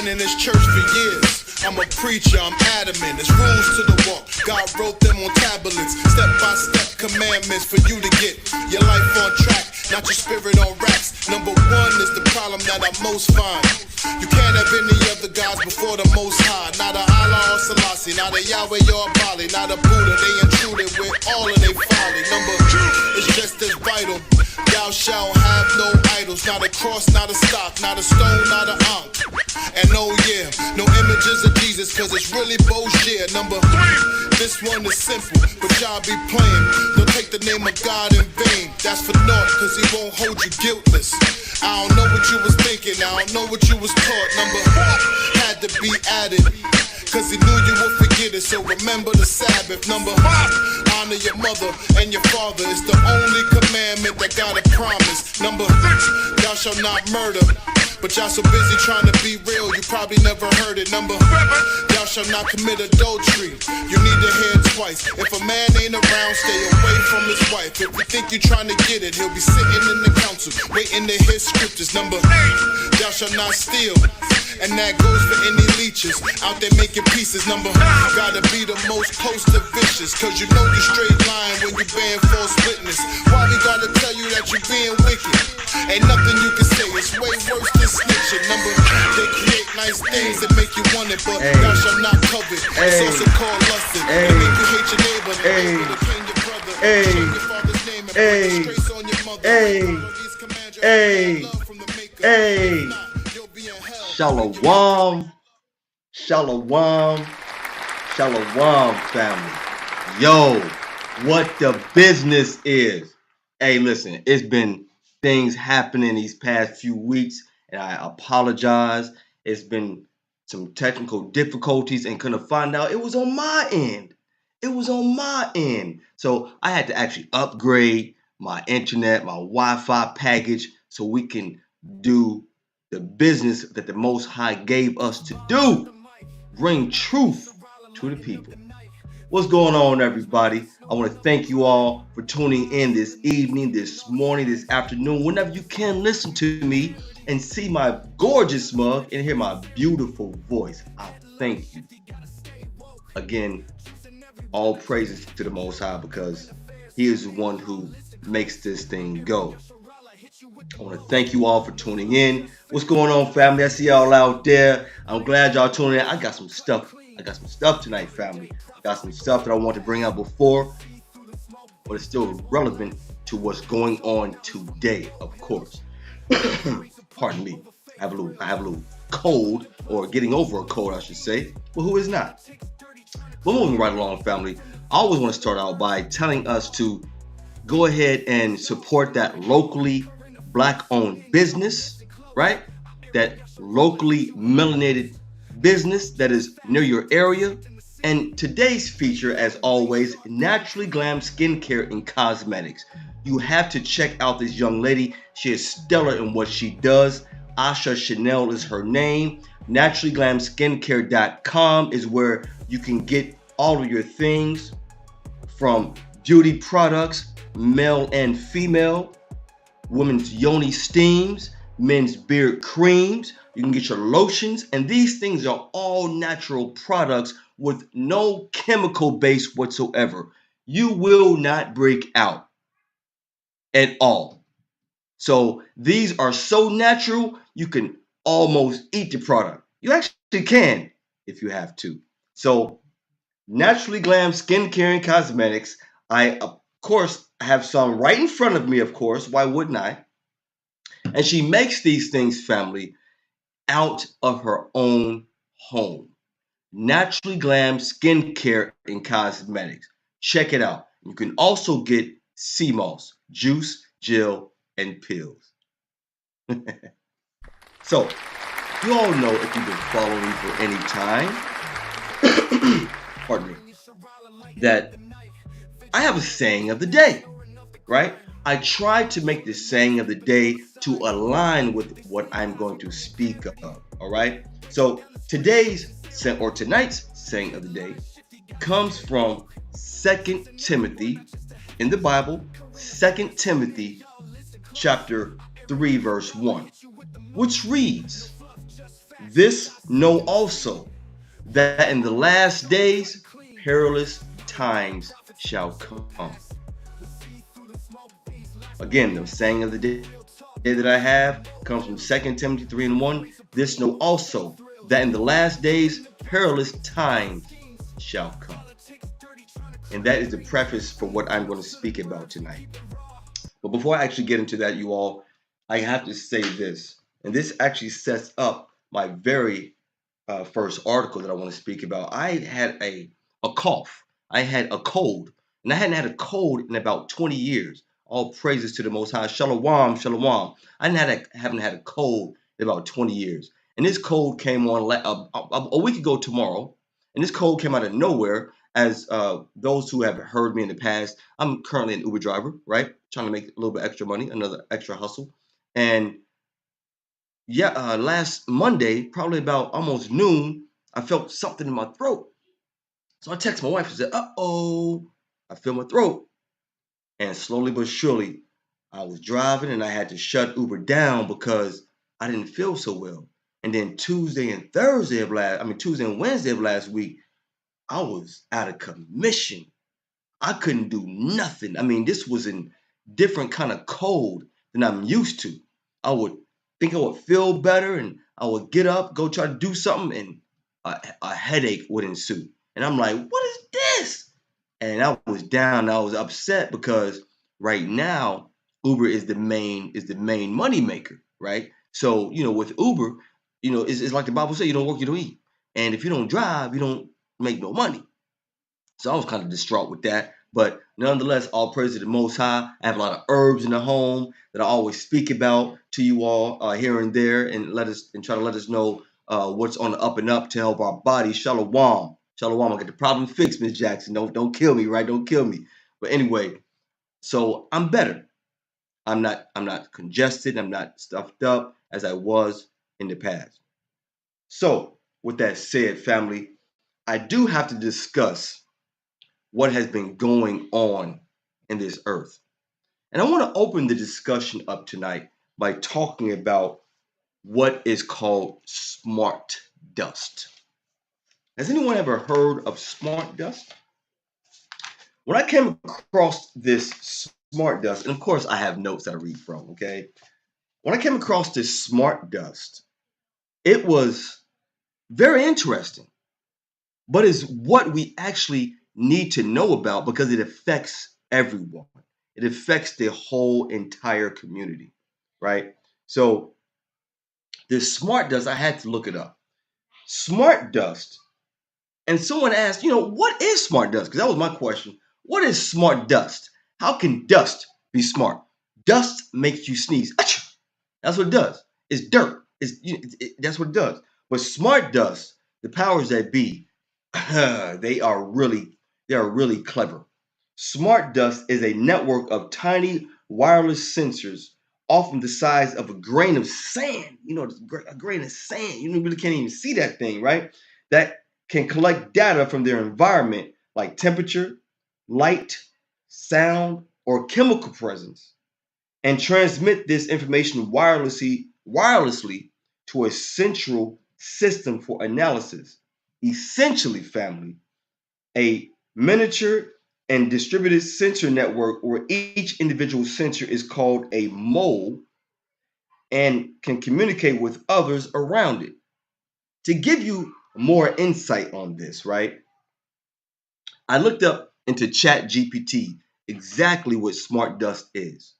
in this church for years. I'm a preacher, I'm adamant. It's rules to the walk. God wrote them on tablets. Step-by-step commandments for you to get your life on track, not your spirit on racks. Number one is the problem that I most find. You can't have any other gods before the Most High. Not a Allah or Selassie, not a Yahweh or a Bali, not a Buddha. They intruded with all of their folly. Number two is just as vital. Thou shalt have no idols, not a cross, not a stock, not a stone, not a ankh. And oh yeah, no images of Jesus, cause it's really bullshit. Number three, this one is simple, but y'all be playing. Don't take the name of God in vain. That's for naught, cause he won't hold you guiltless. I don't know what you was thinking, I don't know what you was taught. Number four had to be added, cause he knew you would forget it, so remember the Sabbath. Number five, honor your mother and your father. It's the only commandment that God had promised. Number six, thou shalt not murder. But y'all so busy trying to be real, you probably never heard it. Number seven, thou shalt not commit adultery. You need to hear it twice. If a man ain't around, stay away from his wife. If you think you trying to get it, he'll be sitting in the council, waiting to hear scriptures. Number eight, thou shalt not steal. And that goes for any leeches out there making pieces. Number gotta be the most close to vicious, cause you know you straight lying when you bearing false witness. Why we gotta tell you that you being wicked? Ain't nothing you can say, it's way worse than snitching. Number they create nice things that make you want it, but thou shalt not covet. It's also called lusting. They make you hate your neighbor, they make you claim your brother. Change your father's name and put disgrace on your mother. These commands you have love from the maker. Shalom, shalom, shalom, family. Yo, what the business is. Hey, listen, it's been things happening these past few weeks, and I apologize. It's been some technical difficulties, and couldn't find out it was on my end. It was on my end. So I had to actually upgrade my internet, my Wi-Fi package, so we can do the business that the Most High gave us to do. Bring truth to the people. What's going on, everybody? I want to thank you all for tuning in this evening, this morning, this afternoon, whenever you can listen to me and see my gorgeous mug and hear my beautiful voice. I thank you. Again, all praises to the Most High, because he is the one who makes this thing go. I want to thank you all for tuning in. What's going on, family? I see y'all out there. I'm glad y'all tuning in. I got some stuff tonight, family. I got some stuff that I want to bring out before, but it's still relevant to what's going on today, of course. Pardon me. I have a little cold, or getting over a cold, I should say. But who is not? But moving right along, family, I always want to start out by telling us to go ahead and support that locally Black-owned business, right? That locally melanated business that is near your area. And today's feature, as always, Naturally Glam Skincare and Cosmetics. You have to check out this young lady. She is stellar in what she does. Asha Chanel is her name. NaturallyGlamSkincare.com is where you can get all of your things, from beauty products, male and female, women's yoni steams, men's beard creams. You can get your lotions, and these things are all natural products with no chemical base whatsoever. You will not break out at all. So these are so natural, you can almost eat the product. You actually can if you have to. So Naturally Glam Skincare and Cosmetics, I of course have some right in front of me, of course. Why wouldn't I? And she makes these things, family, out of her own home. Naturally Glam Skincare and Cosmetics. Check it out. You can also get sea moss, juice, gel, and pills. So, you all know, if you've been following me for any time, pardon me, that I have a saying of the day, right? I try to make the saying of the day to align with what I'm going to speak of, all right? So tonight's saying of the day comes from 2 Timothy in the Bible, 2 Timothy chapter 3, verse 1, which reads, This know also, that in the last days perilous times shall come. Again, the saying of the day that I have comes from 2 Timothy 3:1. This know also, that in the last days perilous times shall come. And that is the preface for what I'm going to speak about tonight. But before I actually get into that, you all, I have to say this. And this actually sets up my very first article that I want to speak about. I had a cough. I had a cold. And I hadn't had a cold in about 20 years. All praises to the Most High. Shalom, shalom. I haven't had a cold in about 20 years. And this cold came on a week ago tomorrow. And this cold came out of nowhere. As those who have heard me in the past, I'm currently an Uber driver, right? Trying to make a little bit extra money, another extra hustle. And yeah, last Monday, probably about almost noon, I felt something in my throat. So I texted my wife and said, uh-oh, I feel my throat. And slowly but surely, I was driving and I had to shut Uber down because I didn't feel so well. And then Tuesday and Wednesday of last week, I was out of commission. I couldn't do nothing. I mean, this was a different kind of cold than I'm used to. I would think I would feel better and I would get up, go try to do something, and a headache would ensue. And I'm like, what is this? And I was down. I was upset because right now Uber is the main money maker, right? So, with Uber, it's like the Bible says, you don't work, you don't eat. And if you don't drive, you don't make no money. So I was kind of distraught with that. But nonetheless, all praise to the Most High. I have a lot of herbs in the home that I always speak about to you all here and there, and try to let us know what's on the up and up to help our body. Shalom, shalom. I got the problem fixed, Miss Jackson. Don't kill me, right? Don't kill me. But anyway, so I'm better. I'm not congested. I'm not stuffed up as I was in the past. So with that said, family, I do have to discuss what has been going on in this earth. And I want to open the discussion up tonight by talking about what is called smart dust. Has anyone ever heard of smart dust? When I came across this smart dust, and of course I have notes that I read from, okay? When I came across this smart dust, it was very interesting, but it's what we actually need to know about because it affects everyone. It affects the whole entire community, right? So this smart dust, I had to look it up. Smart dust, and someone asked, what is smart dust? Because that was my question. What is smart dust? How can dust be smart? Dust makes you sneeze. Achoo! That's what it does. It's dirt. That's what it does. But smart dust, the powers that be, they are really clever. Smart dust is a network of tiny wireless sensors, often the size of a grain of sand. A grain of sand. You really can't even see that thing, right? That can collect data from their environment like temperature, light, sound, or chemical presence, and transmit this information wirelessly to a central system for analysis. Essentially, family, a miniature and distributed sensor network where each individual sensor is called a mole and can communicate with others around it. To give you more insight on this, right? I looked up into ChatGPT exactly what smart dust is.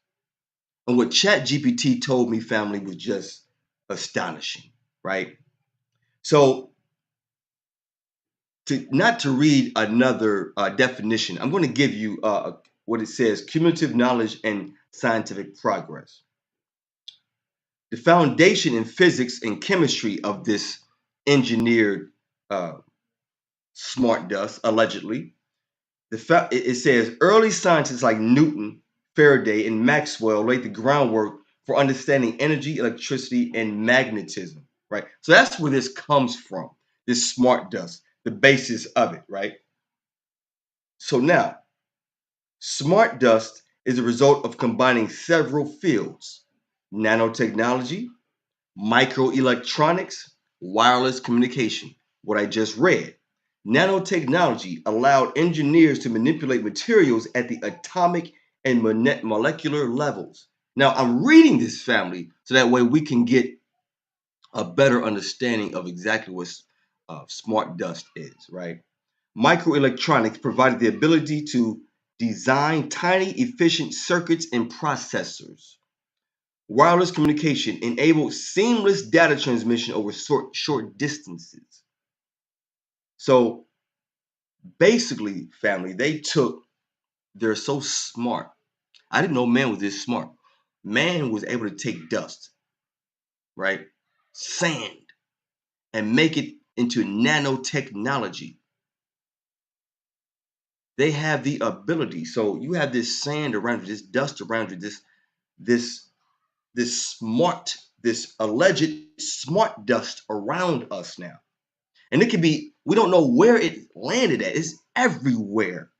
And what ChatGPT told me, family, was just astonishing, right? So not to read another definition, I'm going to give you what it says: cumulative knowledge and scientific progress. The foundation in physics and chemistry of this engineered smart dust, allegedly, it says early scientists like Newton, Faraday, and Maxwell laid the groundwork for understanding energy, electricity, and magnetism, right? So that's where this comes from, this smart dust, the basis of it, right? So now, smart dust is a result of combining several fields: nanotechnology, microelectronics, wireless communication, what I just read. Nanotechnology allowed engineers to manipulate materials at the atomic and molecular levels. Now, I'm reading this, family, so that way we can get a better understanding of exactly what smart dust is, right? Microelectronics provided the ability to design tiny, efficient circuits and processors. Wireless communication enabled seamless data transmission over short distances. So basically, family, they're so smart. I didn't know man was this smart. Man was able to take dust, right? Sand, and make it into nanotechnology. They have the ability. So you have this sand around you, this dust around you, this alleged smart dust around us now. And it could be, we don't know where it landed at. It's everywhere.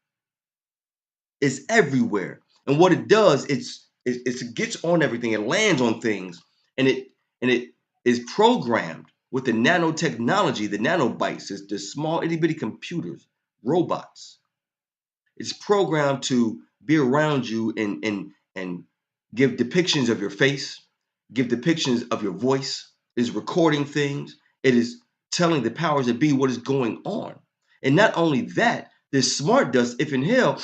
It's everywhere. And what it does, it gets on everything, it lands on things, and it is programmed with the nanotechnology, the nanobytes, it's the small itty bitty computers, robots. It's programmed to be around you and give depictions of your face, give depictions of your voice. It is recording things. It is telling the powers that be what is going on. And not only that, this smart dust, if inhaled,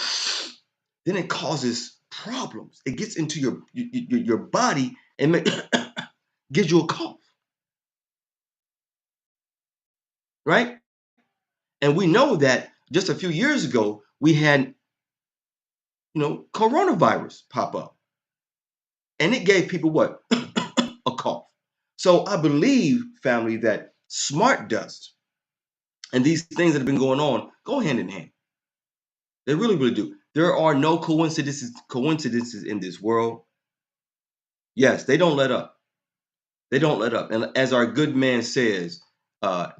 then it causes problems. It gets into your body and gives you a cough, right? And we know that just a few years ago, we had, coronavirus pop up. And it gave people what? A cough. So I believe, family, that smart dust and these things that have been going on go hand in hand. They really, really do. There are no coincidences in this world. Yes, they don't let up. They don't let up. And as our good man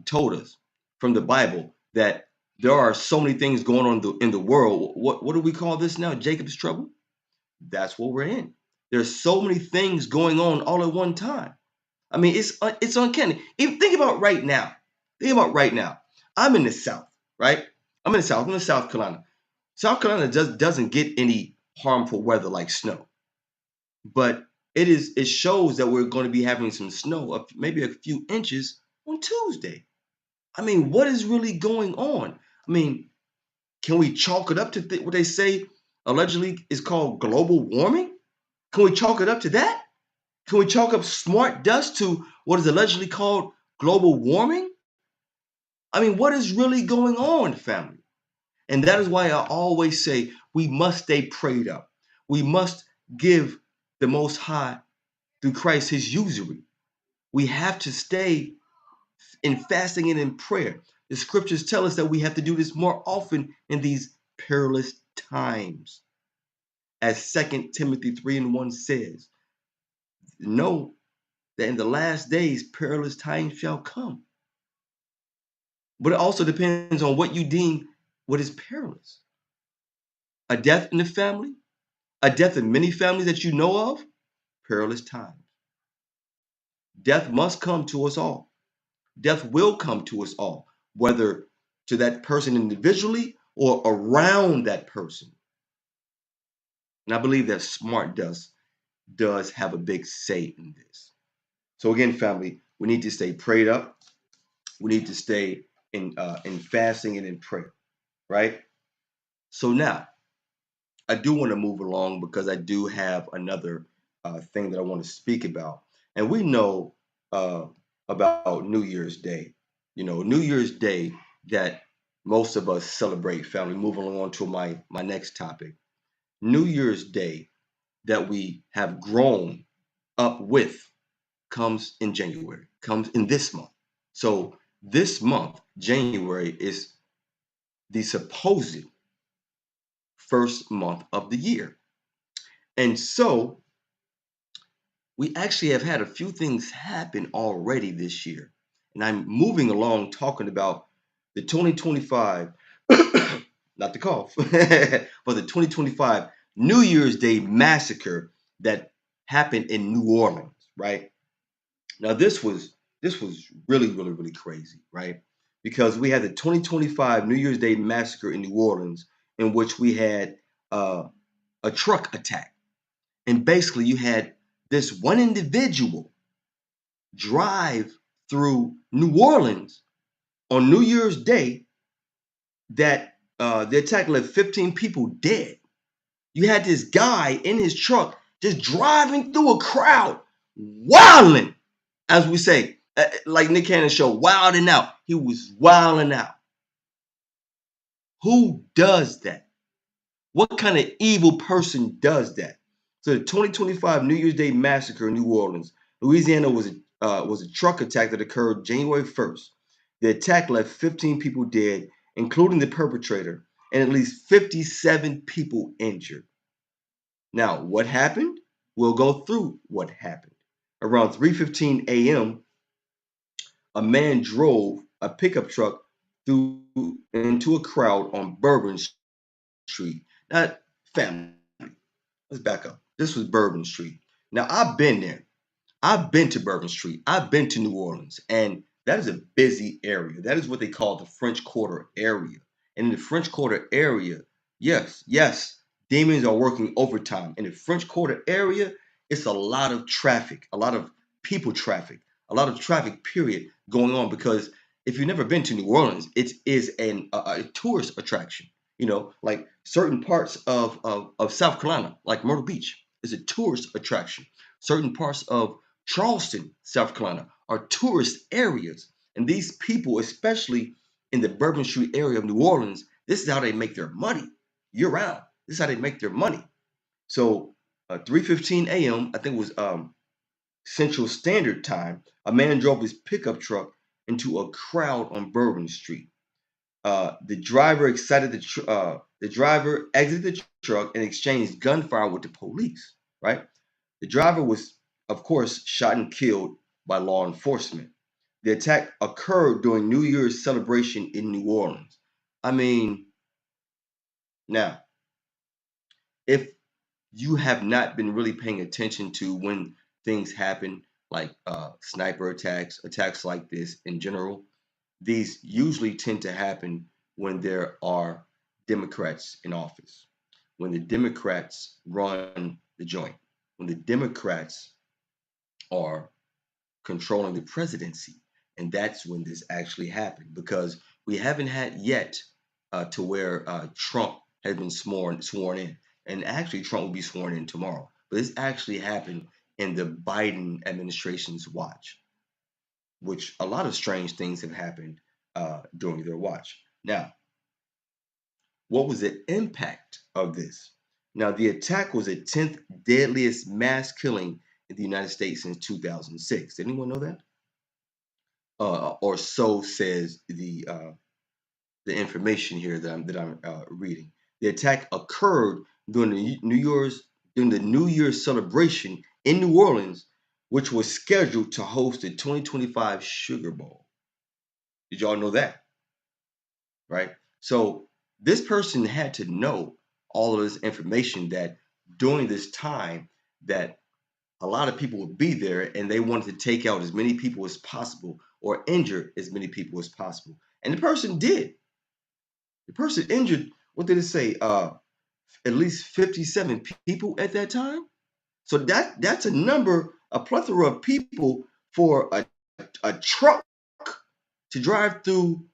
told us from the Bible, that there are so many things going on in the world. What do we call this now? Jacob's trouble? That's what we're in. There's so many things going on all at one time. I mean, it's uncanny. Even think about right now. Think about right now. I'm in the South, right? I'm in the South. I'm in South Carolina. South Carolina doesn't get any harmful weather like snow, but it shows that we're going to be having some snow, maybe a few inches on Tuesday. I mean, what is really going on? I mean, can we chalk it up to what they say allegedly is called global warming? Can we chalk it up to that? Can we chalk up smart dust to what is allegedly called global warming? I mean, what is really going on, family? And that is why I always say we must stay prayed up. We must give the Most High through Christ his usury. We have to stay in fasting and in prayer. The scriptures tell us that we have to do this more often in these perilous times. As 2 Timothy 3:1 says, know that in the last days perilous times shall come. But it also depends on what you deem what is perilous. A death in the family, a death in many families that you know of, perilous times. Death must come to us all. Death will come to us all, whether to that person individually or around that person. And I believe that smart dust does have a big say in this. So again, family, we need to stay prayed up. We need to stay in fasting and in prayer, right? So now, I do want to move along because I do have another thing that I want to speak about. And we know about New Year's Day. New Year's Day that most of us celebrate, family. Moving on to my next topic. New Year's Day that we have grown up with comes in January, comes in this month. So this month, January, is the supposed first month of the year. And so we actually have had a few things happen already this year. And I'm moving along talking about the 2025, not the cough, but the 2025 New Year's Day massacre that happened in New Orleans, right? Now this was this was really, really, really crazy, right? Because we had the 2025 New Year's Day massacre in New Orleans, in which we had a truck attack. And basically, you had this one individual drive through New Orleans on New Year's Day that the attack left 15 people dead. You had this guy in his truck just driving through a crowd, wilding, as we say, like Nick Cannon show, wilding out. He was wilding out. Who does that? What kind of evil person does that? So the 2025 New Year's Day massacre in New Orleans, Louisiana, was a truck attack that occurred January 1st. The attack left 15 people dead, including the perpetrator, and at least 57 people injured. Now, what happened? We'll go through what happened. Around 3:15 a.m., a man drove a pickup truck through into a crowd on Bourbon Street. Now, family, let's back up. This was Bourbon Street. Now, I've been there. I've been to Bourbon Street. I've been to New Orleans, and that is a busy area. That is what they call the French Quarter area. And in the French Quarter area, yes, demons are working overtime. In the French Quarter area, it's a lot of traffic, a lot of people traffic, a lot of traffic, period, going on. Because if you've never been to New Orleans, it is a tourist attraction. You know, like certain parts of South Carolina, like Myrtle Beach, is a tourist attraction. Certain parts of Charleston, South Carolina, are tourist areas. And these people, especially in the Bourbon Street area of New Orleans, this is how they make their money year round. This is how they make their money. So 3:15 a.m., I think it was Central Standard Time, a man drove his pickup truck into a crowd on Bourbon Street. The driver exited the truck and exchanged gunfire with the police, right? The driver was, of course, shot and killed by law enforcement. The attack occurred during New Year's celebration in New Orleans. I mean, now, if you have not been really paying attention to when things happen, like sniper attacks like this in general, these usually tend to happen when there are Democrats in office, when the Democrats run the joint, when the Democrats are controlling the presidency. And that's when this actually happened, because we haven't had yet to where Trump has been sworn in. And actually, Trump will be sworn in tomorrow. But this actually happened in the Biden administration's watch, which a lot of strange things have happened during their watch. Now, what was the impact of this? Now, the attack was the 10th deadliest mass killing in the United States since 2006. Did anyone know that? Or so says the information here that I'm reading. The attack occurred during the New Year's celebration in New Orleans, which was scheduled to host the 2025 Sugar Bowl. Did y'all know that? Right? So this person had to know all of this information, that during this time that a lot of people would be there, and they wanted to take out as many people as possible or injure as many people as possible. And the person did. The person injured, what did it say? At least 57 people at that time. So that's a plethora of people for a truck to drive through,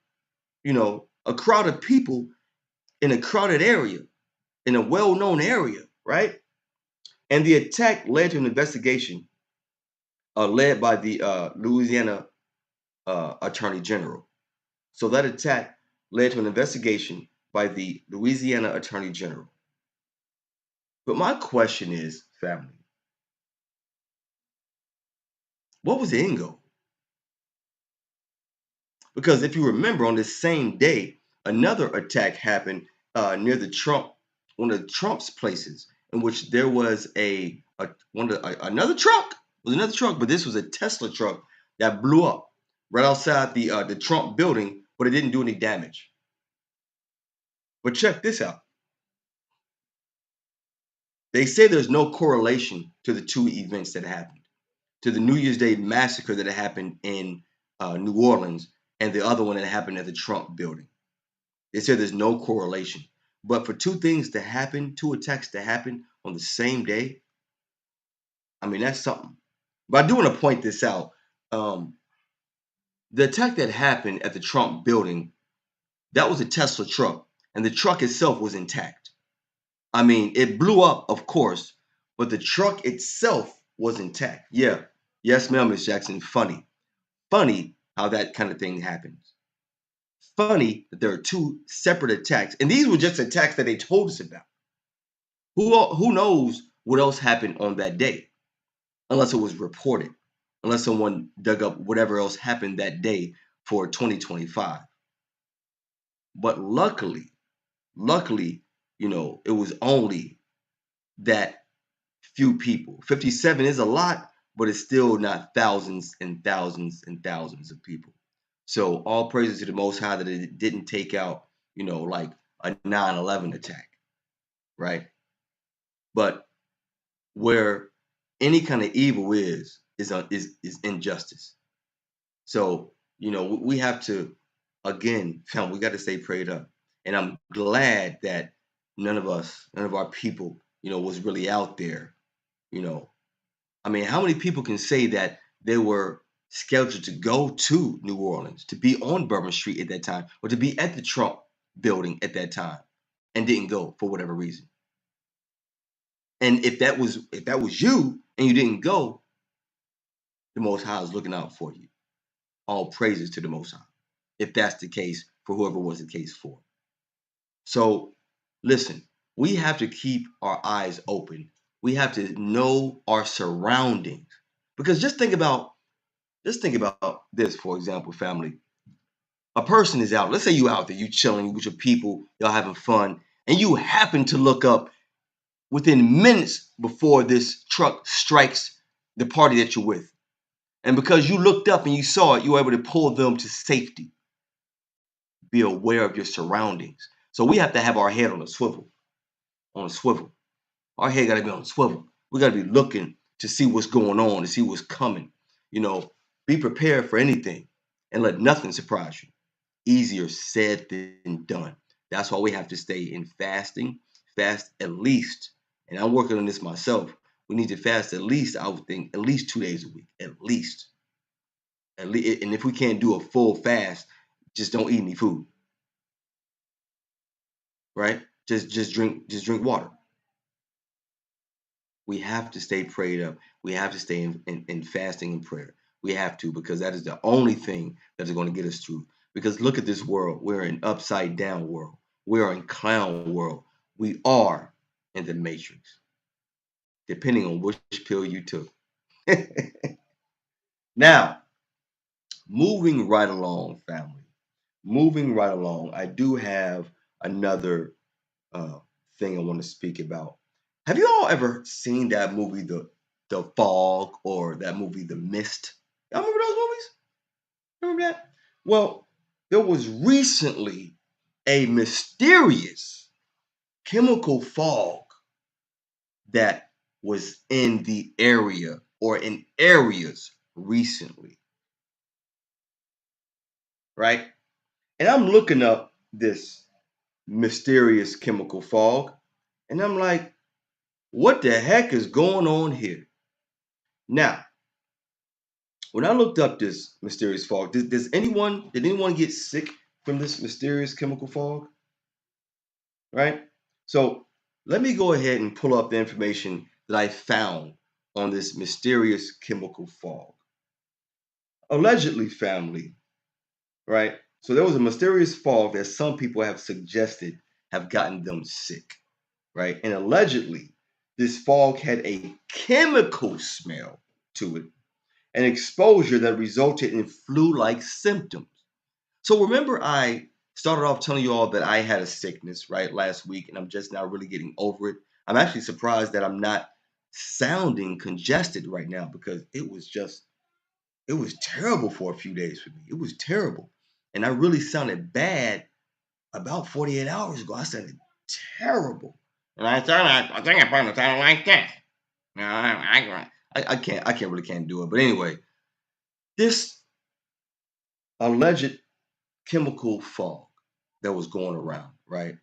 a crowd of people in a crowded area, in a well-known area, right? And the attack led to an investigation led by the Louisiana Attorney General. So that attack led to an investigation by the Louisiana Attorney General. But my question is, family, what was the end goal? Because if you remember, on this same day, another attack happened near one of Trump's places, in which there was another truck. It was another truck, but this was a Tesla truck that blew up right outside the Trump building, but it didn't do any damage. But check this out. They say there's no correlation to the two events that happened. to the New Year's Day massacre that happened in New Orleans and the other one that happened at the Trump building. They said there's no correlation. But for two attacks to happen on the same day, I mean, that's something. But I do want to point this out. The attack that happened at the Trump building, that was a Tesla truck, and the truck itself was intact. I mean, it blew up, of course, but the truck itself was intact. Yeah. Yes, ma'am, Miss Jackson. Funny. Funny how that kind of thing happens. Funny that there are two separate attacks, and these were just attacks that they told us about. Who knows what else happened on that day, unless it was reported, unless someone dug up whatever else happened that day for 2025. But luckily, it was only that few people. 57 is a lot, but it's still not thousands and thousands and thousands of people. So all praises to the Most High that it didn't take out, like a 9/11 attack, right? But where any kind of evil is injustice. So we have to, again, we got to stay prayed up. And I'm glad that none of our people, was really out there. I mean, how many people can say that they were scheduled to go to New Orleans, to be on Bourbon Street at that time, or to be at the Trump building at that time, and didn't go for whatever reason? And if that was you and you didn't go, the Most High is looking out for you. All praises to the Most High, if that's the case for whoever was the case for. So listen, we have to keep our eyes open. We have to know our surroundings, because just think about this, for example, family. A person is out. Let's say you out there, you chilling with your people, y'all having fun, and you happen to look up within minutes before this truck strikes the party that you're with. And because you looked up and you saw it, you were able to pull them to safety. Be aware of your surroundings. So we have to have our head on a swivel. Our head got to be on a swivel. We got to be looking to see what's going on, to see what's coming. Be prepared for anything and let nothing surprise you. Easier said than done. That's why we have to stay in fasting. Fast at least, and I'm working on this myself, we need to fast at least, I would think, at least 2 days a week. At least. And if we can't do a full fast, just don't eat any food. Right? Just drink water. We have to stay prayed up. We have to stay in fasting and prayer. We have to, because that is the only thing that is going to get us through. Because look at this world. We're in upside down world. We are in clown world. We are in the matrix, depending on which pill you took. Now, moving right along, family. Moving right along, I do have another thing I want to speak about. Have you all ever seen that movie, The Fog, or that movie, The Mist? Y'all remember those movies? Remember that? Well, there was recently a mysterious chemical fog that was in the area or in areas recently. Right? And I'm looking up this mysterious chemical fog, and I'm like, what the heck is going on here? Now, when I looked up this mysterious fog, did anyone get sick from this mysterious chemical fog? Right? So let me go ahead and pull up the information that I found on this mysterious chemical fog. Allegedly, family, right? So there was a mysterious fog that some people have suggested have gotten them sick, right? And allegedly, this fog had a chemical smell to it, an exposure that resulted in flu-like symptoms. So remember, I started off telling you all that I had a sickness, right, last week, and I'm just now really getting over it. I'm actually surprised that I'm not sounding congested right now, because it was terrible for a few days for me. It was terrible. And I really sounded bad about 48 hours ago. I sounded terrible. And I think I probably sounded like this. I can't do it. But anyway, this alleged chemical fog that was going around, right?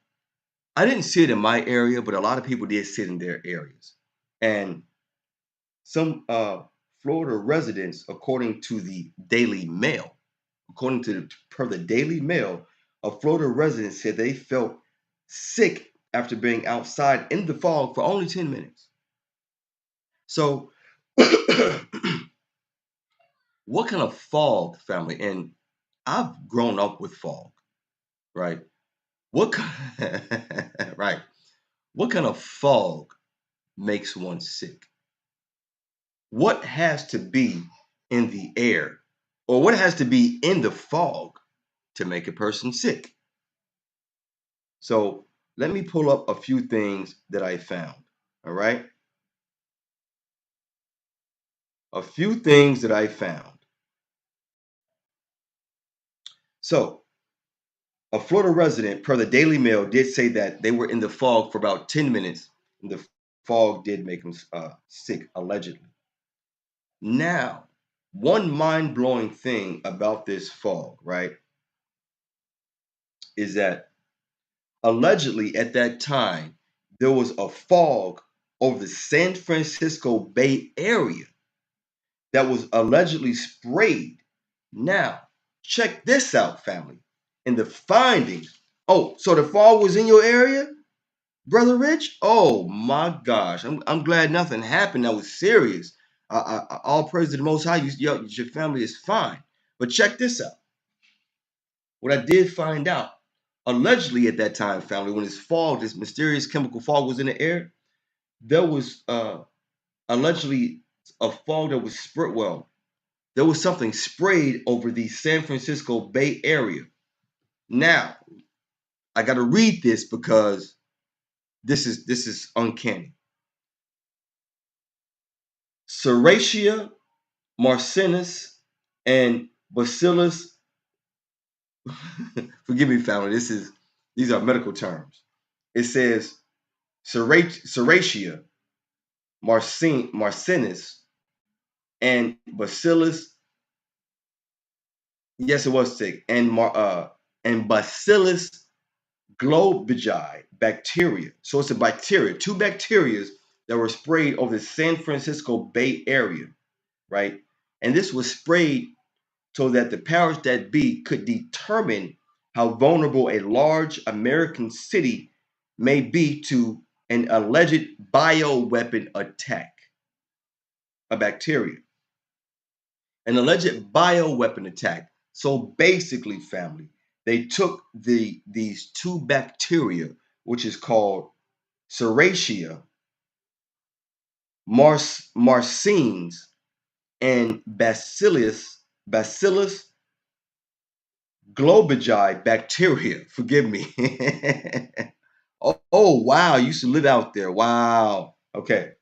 I didn't see it in my area, but a lot of people did see it in their areas. And some Florida residents, according to the Daily Mail, per the Daily Mail, a Florida resident said they felt sick after being outside in the fog for only 10 minutes. So, what kind of fog, family? And I've grown up with fog, right? Right? What kind of fog makes one sick? What has to be in the air, or what has to be in the fog to make a person sick? So let me pull up a few things that I found. All right. A few things that I found. So a Florida resident, per the Daily Mail, did say that they were in the fog for about 10 minutes, and the fog did make them sick, allegedly. Now, one mind-blowing thing about this fog, right, is that allegedly at that time, there was a fog over the San Francisco Bay Area that was allegedly sprayed. Now, check this out, family. In the findings. Oh, so the fog was in your area, Brother Rich? Oh my gosh. I'm glad nothing happened that was serious. All praise to the Most High. Your family is fine. But check this out. What I did find out, allegedly at that time, family, when this mysterious chemical fog was in the air, there was allegedly a fog that was spread. Well, there was something sprayed over the San Francisco Bay Area. Now, I got to read this because this is uncanny. Serratia marcinus and Bacillus. Forgive me, family. These are medical terms. It says Serratia marcinus and Bacillus. Yes, it was sick. And Bacillus globigi bacteria. So it's a bacteria, two bacterias that were sprayed over the San Francisco Bay Area, right? And this was sprayed so that the powers that be could determine how vulnerable a large American city may be to an alleged bioweapon attack. A bacteria. An alleged bioweapon attack. So basically, family, they took these two bacteria, which is called Serratia marcines and Bacillus globigi bacteria. Forgive me. oh, wow, you used to live out there. Wow. Okay.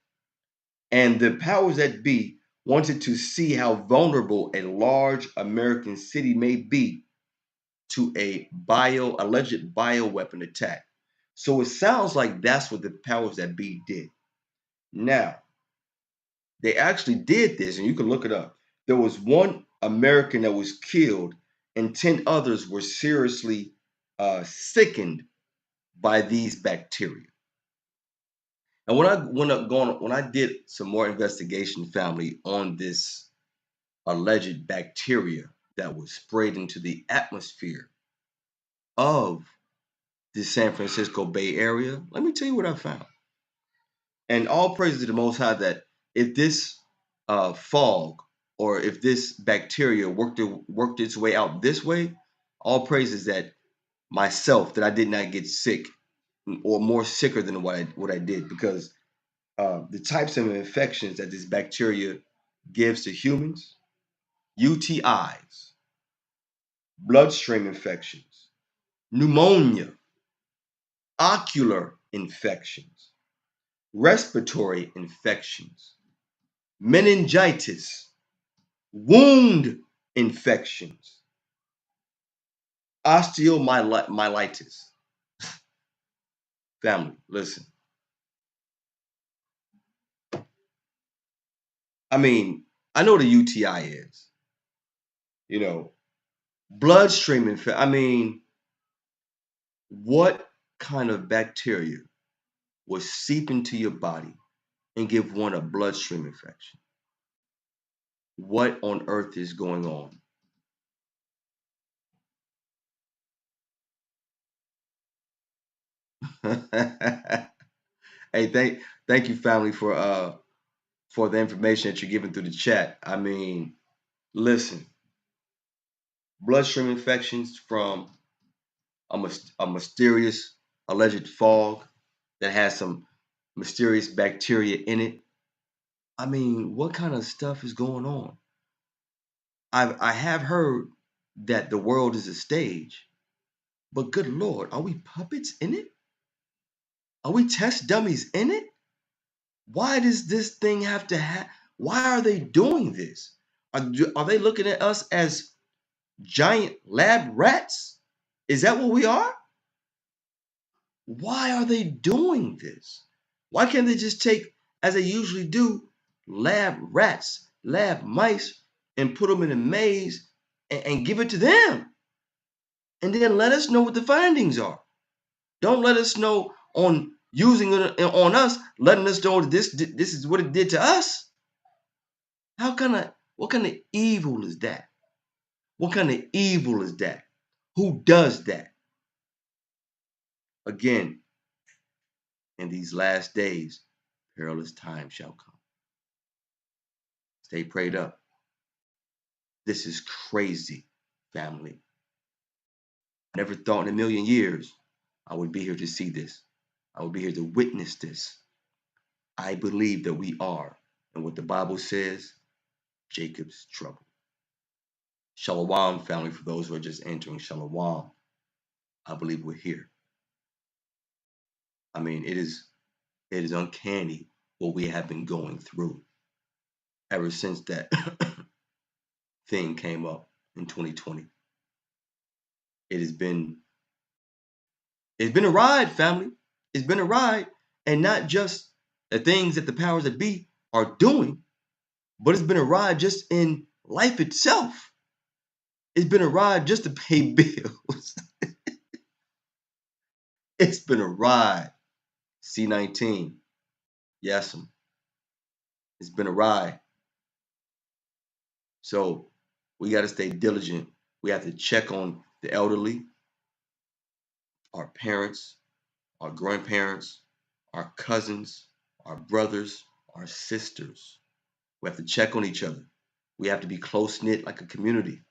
And the powers that be wanted to see how vulnerable a large American city may be to a alleged bioweapon attack. So it sounds like that's what the powers that be did. Now, they actually did this, and you can look it up. There was one American that was killed, and 10 others were seriously sickened by these bacteria. And when I did some more investigation, family, on this alleged bacteria that was sprayed into the atmosphere of the San Francisco Bay Area, let me tell you what I found. And all praise to the Most High that if this fog or if this bacteria worked its way out this way, all praises that myself that I did not get sick or more sicker than what I did, because the types of infections that this bacteria gives to humans, UTIs, bloodstream infections, pneumonia, ocular infections, respiratory infections, meningitis, wound infections, osteomyelitis. Family, listen. I mean, I know what a UTI is. You know, bloodstream infection. I mean, what kind of bacteria will seep into your body and give one a bloodstream infection? What on earth is going on? Hey, thank you, family, for the information that you're giving through the chat. I mean, listen, bloodstream infections from a mysterious alleged fog that has some mysterious bacteria in it. I mean, what kind of stuff is going on? I have heard that the world is a stage, but good Lord, are we puppets in it? Are we test dummies in it? Why does this thing have to have? Why are they doing this? Are they looking at us as giant lab rats? Is that what we are? Why are they doing this? Why can't they just take, as they usually do, lab rats, lab mice, and put them in a maze and give it to them? And then let us know what the findings are. Don't let us know on using it on us, letting us know that this is what it did to us. What kind of evil is that? What kind of evil is that? Who does that? Again, in these last days, perilous times shall come. Stay prayed up. This is crazy, family. Never thought in a million years I would be here to see this. I would be here to witness this. I believe that we are, and what the Bible says, Jacob's trouble. Shalom, family, for those who are just entering. Shalom. I believe we're here. I mean, it is uncanny what we have been going through ever since that thing came up in 2020. It's been a ride, family. It's been a ride, and not just the things that the powers that be are doing, but it's been a ride just in life itself. It's been a ride just to pay bills. It's been a ride. C19. Yes, it's been a ride. So we got to stay diligent. We have to check on the elderly, our parents, our grandparents, our cousins, our brothers, our sisters. We have to check on each other. We have to be close-knit like a community,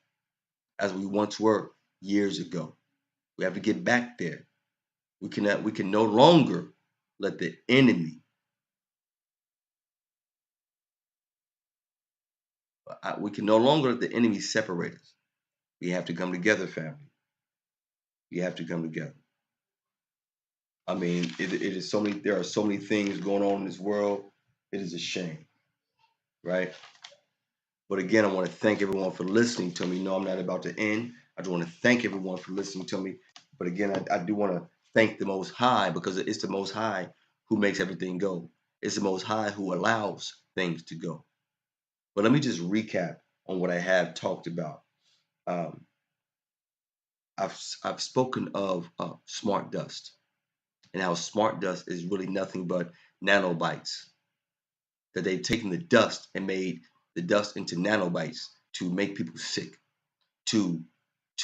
as we once were years ago. We have to get back there. We can no longer let the enemy. We can no longer let the enemy separate us. We have to come together, family. We have to come together. I mean, it is so many. There are so many things going on in this world. It is a shame, right? But again, I want to thank everyone for listening to me. No, I'm not about to end. I just want to thank everyone for listening to me. But again, I do want to thank the Most High, because it's the Most High who makes everything go. It's the Most High who allows things to go. But let me just recap on what I have talked about. I've spoken of smart dust, and how smart dust is really nothing but nanobites. That they've taken the dust and made the dust into nanobites to make people sick, to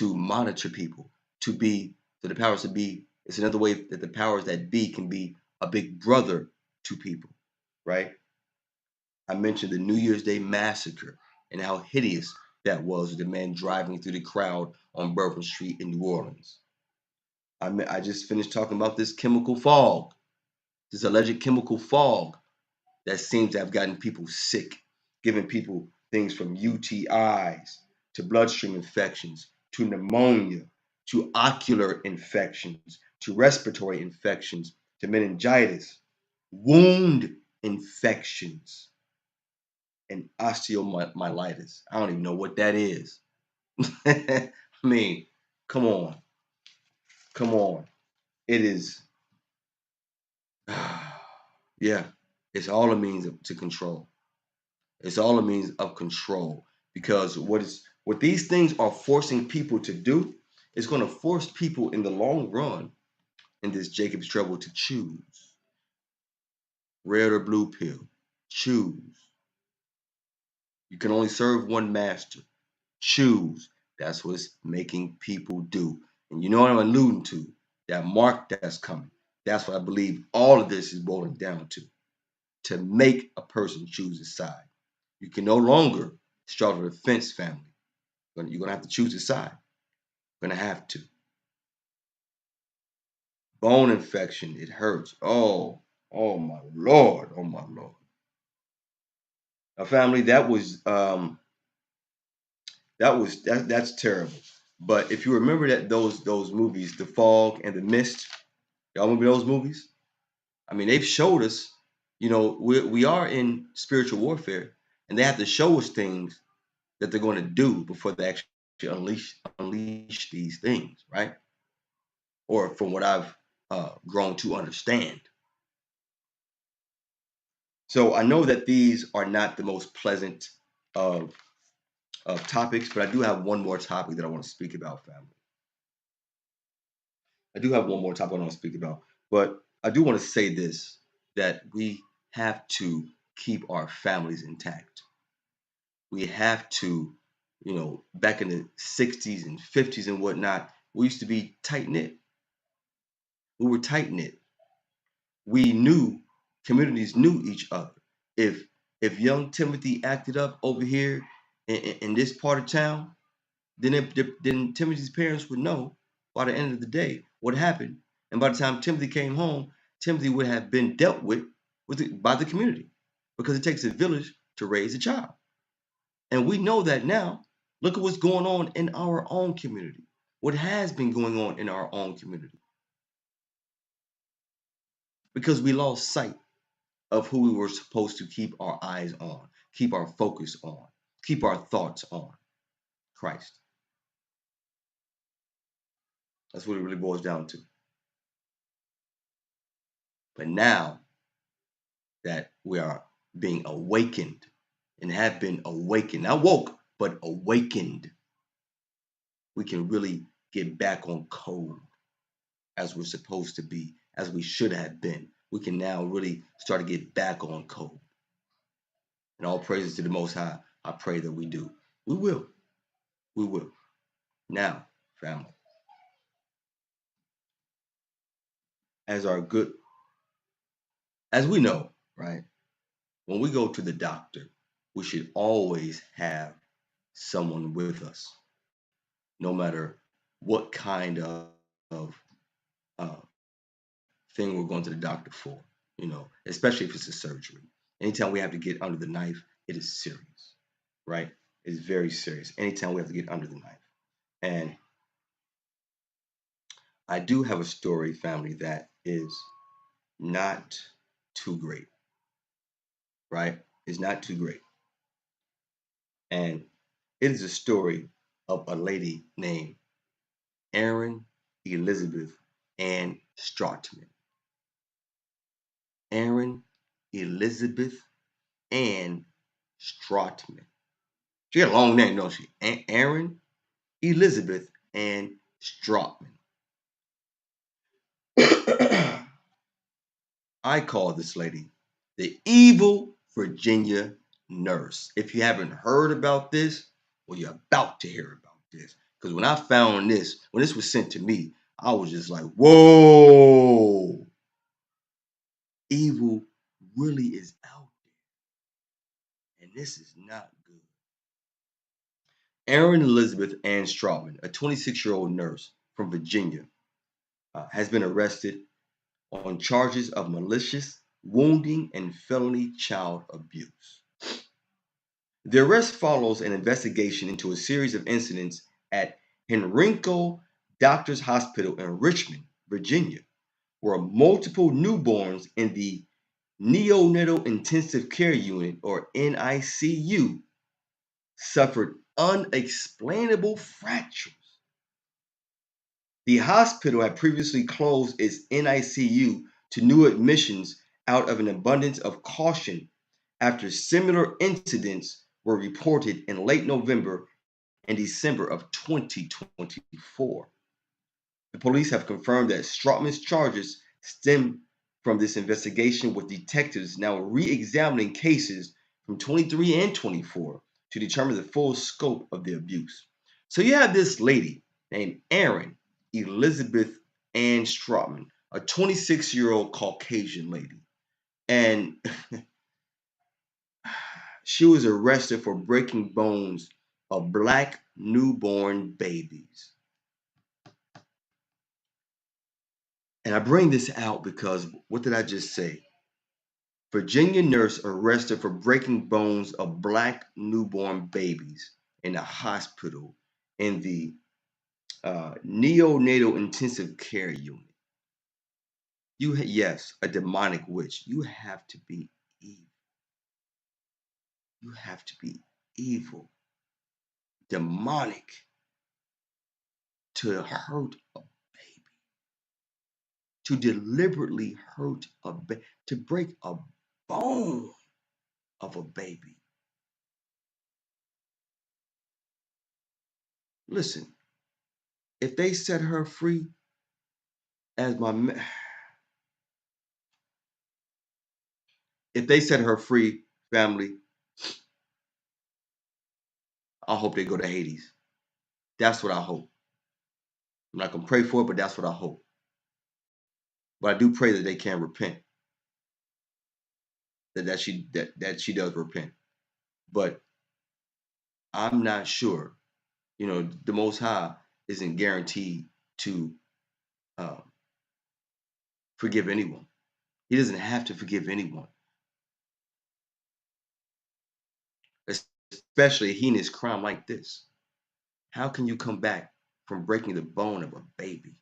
monitor people, to be, so the powers that be. It's another way that the powers that be can be a big brother to people, right? I mentioned the New Year's Day massacre and how hideous that was with the man driving through the crowd on Bourbon Street in New Orleans. I just finished talking about this chemical fog, this alleged chemical fog that seems to have gotten people sick, giving people things from UTIs to bloodstream infections to pneumonia to ocular infections to respiratory infections to meningitis, wound infections, and osteomyelitis. I don't even know what that is. I mean, come on. Come on. It is, yeah, it's all a means to control. It's all a means of control, because what these things are forcing people to do is going to force people in the long run in this Jacob's trouble to choose red or blue pill. Choose. You can only serve one master. Choose. That's what it's making people do. And you know what I'm alluding to? That mark that's coming. That's what I believe all of this is boiling down to make a person choose a side. You can no longer straddle the fence, family. You're going to have to choose a side. You're going to have to. Bone infection, it hurts. Oh my Lord. Oh my Lord. Now, family, that's terrible. But if you remember that those movies, The Fog and The Mist, y'all remember those movies? I mean, they've showed us, we are in spiritual warfare, and they have to show us things that they're going to do before they actually unleash these things, right? Or from what I've grown to understand. So I know that these are not the most pleasant of topics, but I do have one more topic that I want to speak about, family. I do have one more topic I want to speak about, but I do want to say this, that we have to keep our families intact. We have to, back in the 60s and 50s and whatnot, we used to be tight knit. We were tight knit. We knew, communities knew each other. If young Timothy acted up over here in this part of town, then Timothy's parents would know by the end of the day what happened. And by the time Timothy came home, Timothy would have been dealt with by the community, because it takes a village to raise a child. And we know that now. Look at what's going on in our own community. What has been going on in our own community. Because we lost sight of who we were supposed to keep our eyes on, keep our focus on, keep our thoughts on: Christ. That's what it really boils down to. But now that we are being awakened and have been awakened, not woke, but awakened, we can really get back on code as we're supposed to be, as we should have been. We can now really start to get back on code. And all praises to the Most High. I pray that we do. We will. We will. Now, family, as we know, right? When we go to the doctor, we should always have someone with us, no matter what kind of uh, thing we're going to the doctor for, especially if it's a surgery. Anytime we have to get under the knife, it is serious, right? It's very serious. Anytime we have to get under the knife. And I do have a story, family, that is not too great, right? It's not too great. And it is a story of a lady named Aharon Elizabeth Ann Stratman. Aharon Elizabeth Ann Stratman. She got a long name, don't she? Aharon Elizabeth Ann Stratman. I call this lady the evil Virginia nurse. If you haven't heard about this, well, you're about to hear about this. Because when I found this, when this was sent to me, I was just like, whoa. Evil really is out there. And this is not good. Aharon Elizabeth Ann Stratman, a 26-year-old nurse from Virginia, has been arrested on charges of malicious wounding and felony child abuse. The arrest follows an investigation into a series of incidents at Henrico Doctors Hospital in Richmond, Virginia, where multiple newborns in the Neonatal Intensive Care Unit, or NICU, suffered unexplainable fractures. The hospital had previously closed its NICU to new admissions out of an abundance of caution after similar incidents were reported in late November and December of 2024. The police have confirmed that Stroutman's charges stem from this investigation, with detectives now re-examining cases from 23 and 24 to determine the full scope of the abuse. So you have this lady named Aharon Elizabeth Ann Stroutman, a 26-year-old Caucasian lady. And she was arrested for breaking bones of Black newborn babies. And I bring this out because, what did I just say? Virginia nurse arrested for breaking bones of Black newborn babies in a hospital in the neonatal intensive care unit. Yes, a demonic witch. You have to be evil. You have to be evil, demonic, to hurt a baby, to deliberately hurt a baby, to break a bone of a baby. Listen, if they set her free, as if they set her free, family, I hope they go to Hades. That's what I hope. I'm not gonna pray for it, but that's what I hope. But I do pray that they can repent. That she does repent. But I'm not sure. You know, the Most High isn't guaranteed to forgive anyone. He doesn't have to forgive anyone, especially a heinous crime like this. How can you come back from breaking the bone of a baby?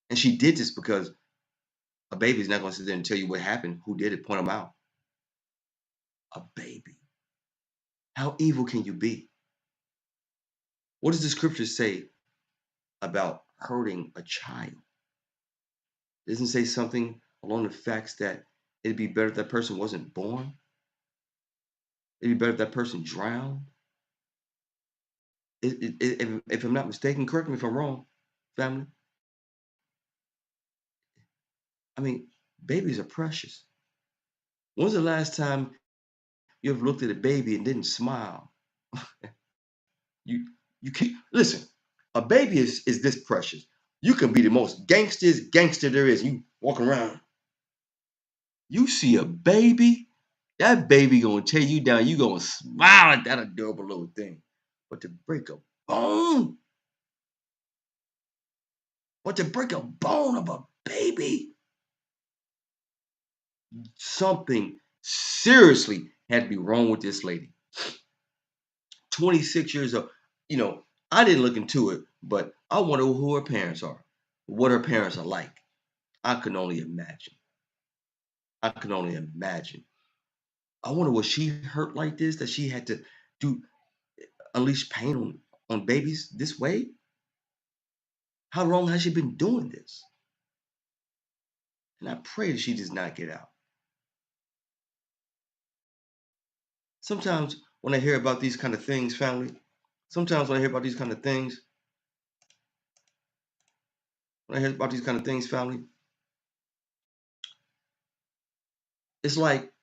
And she did this because a baby's not going to sit there and tell you what happened, who did it, point them out. A baby. How evil can you be? What does the scripture say about hurting a child? Doesn't it say something along the facts that it'd be better if that person wasn't born? It'd be better if that person drowned? If I'm not mistaken, correct me if I'm wrong, family. I mean, babies are precious. When's the last time you ever looked at a baby and didn't smile? You can't listen. A baby is this precious. You can be the most gangster there is. You walking around, you see a baby, that baby gonna tear you down. You gonna smile at that adorable little thing. But to break a bone, of a baby, something seriously had to be wrong with this lady. 26 years old. You know, I didn't look into it, but I wonder who her parents are, what her parents are like. I can only imagine. I wonder, was she hurt like this, that she had to unleash pain on babies this way? How long has she been doing this? And I pray that she does not get out. Sometimes when I hear about these kind of things, family, it's like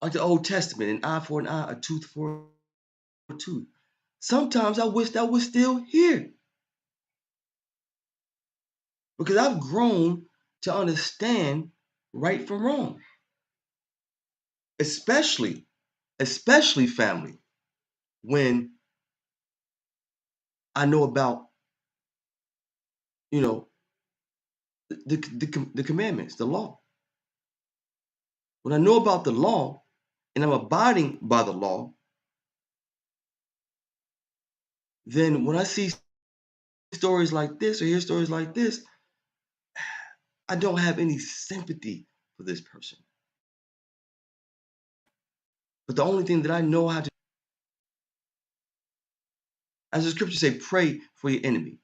the Old Testament, an eye for an eye, a tooth for a tooth. Sometimes I wish that was still here, because I've grown to understand right from wrong. Especially family, when I know about, you know, the commandments, the law. When I know about the law and I'm abiding by the law, then when I see stories like this or hear stories like this, I don't have any sympathy for this person. But the only thing that I know how to, as the scriptures say, pray for your enemy.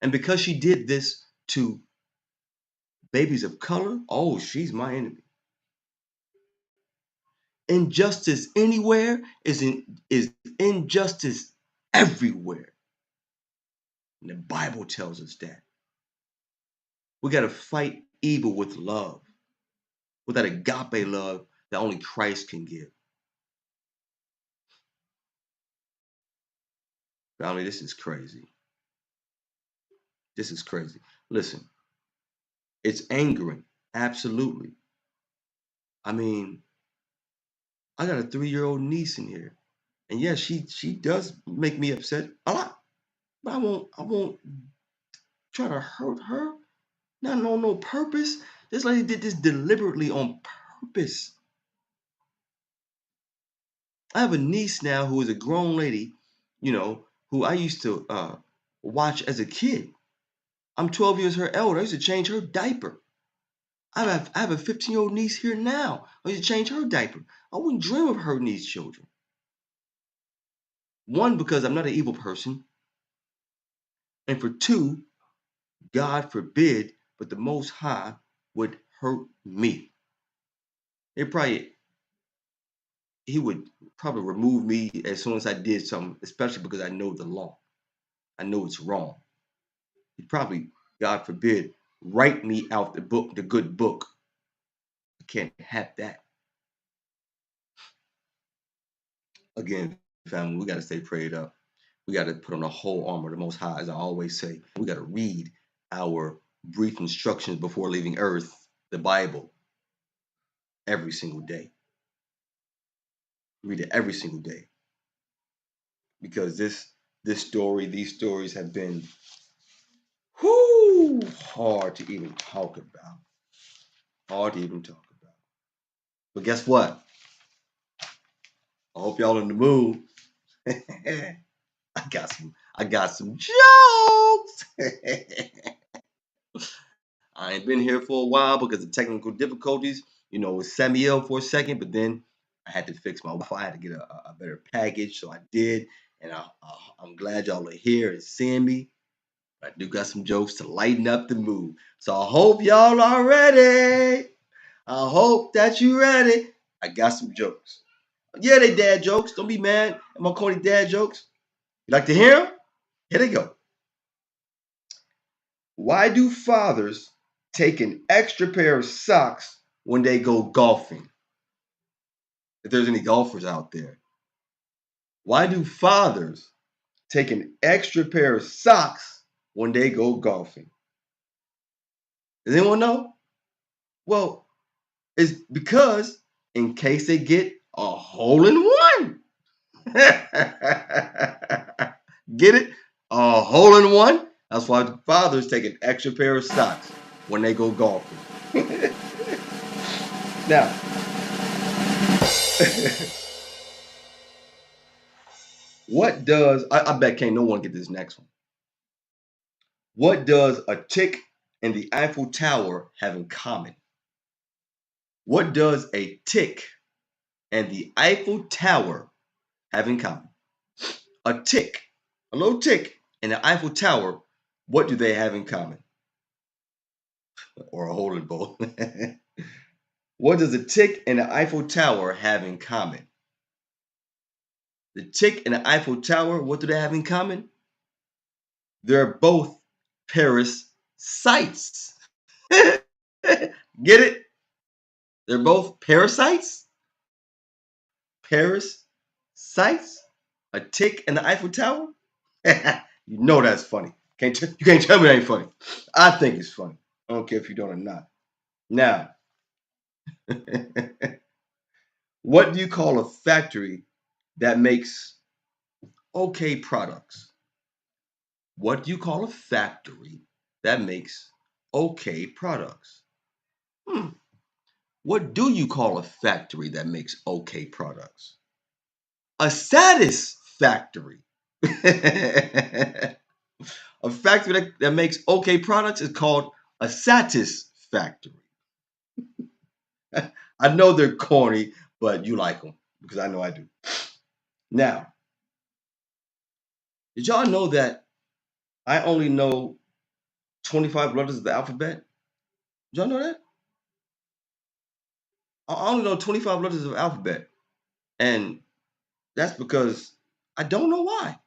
And because she did this to babies of color, oh, she's my enemy. injustice anywhere is injustice everywhere. And the Bible tells us that. We got to fight evil with love, with that agape love that only Christ can give. Family, this is crazy. This is crazy. Listen, it's angering, absolutely. I mean, I got a 3-year-old niece in here, and yes, she does make me upset a lot. But I won't try to hurt her. Not on no purpose. This lady did this deliberately on purpose. I have a niece now who is a grown lady, who I used to watch as a kid. I'm 12 years her elder. I used to change her diaper. I have a 15-year-old niece here now. I used to change her diaper. I wouldn't dream of hurting these children. One, because I'm not an evil person. And for two, God forbid, but the Most High would hurt me. He would probably remove me as soon as I did something, especially because I know the law. I know it's wrong. He'd probably, God forbid, write me out the book, the good book. I can't have that. Again, family, we got to stay prayed up. We got to put on the whole armor of the Most High, as I always say. We got to read our brief instructions before leaving earth, the Bible, every single day. Read it every single day. Because these stories have been hard to even talk about. But guess what? I hope y'all in the mood. I got some jokes. I ain't been here for a while because of technical difficulties. With Samuel for a second, but then I had to fix my Wi-Fi. I had to get a better package, so I did. And I'm glad y'all are here and seeing me. I do got some jokes to lighten up the mood. So I hope y'all are ready. I hope that you ready. I got some jokes. Yeah, they dad jokes. Don't be mad at my corny dad jokes. You like to hear them? Here they go. Why do fathers take an extra pair of socks when they go golfing? If there's any golfers out there. Why do fathers take an extra pair of socks when they go golfing? Does anyone know? Well, it's because in case they get a hole in one. Get it? A hole in one? That's why fathers take an extra pair of socks when they go golfing. Now, what does, I bet can't no one get this next one. What does a tick and the Eiffel Tower have in common? What does a tick and the Eiffel Tower have in common? A tick, a little tick, and the Eiffel Tower, what do they have in common? Or a hole in both. What does a tick and the Eiffel Tower have in common? The tick and the Eiffel Tower, what do they have in common? They're both parasites. Get it? They're both parasites? Parasites? A tick and the Eiffel Tower? You know that's funny. You can't tell me that ain't funny. I think it's funny. I don't care if you don't or not. Now, what do you call a factory that makes okay products? What do you call a factory that makes okay products? What do you call a factory that makes okay products? A satisfactory. A factory that makes okay products is called a satisfactory. I know they're corny, but you like them because I know I do. Now, did y'all know that I only know 25 letters of the alphabet? Did y'all know that? I only know 25 letters of the alphabet. And that's because I don't know why.